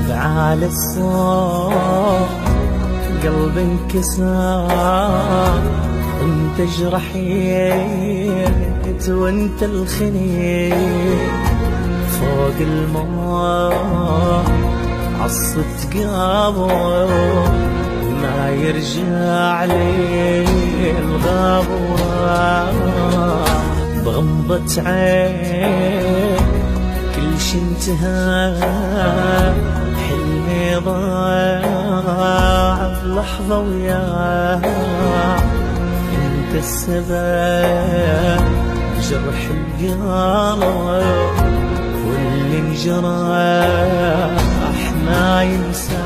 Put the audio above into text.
بعال الصوت قلبي انكسر، انت جرحيت وانت الخنيت فوق الماء عصت قابو ما يرجع لي الغابو. بغمضة عين كل شي انتهى، حلمي ضاع بلحظة وياه. انت السبب بجرح القلب، واللي انجرح ما ينسى.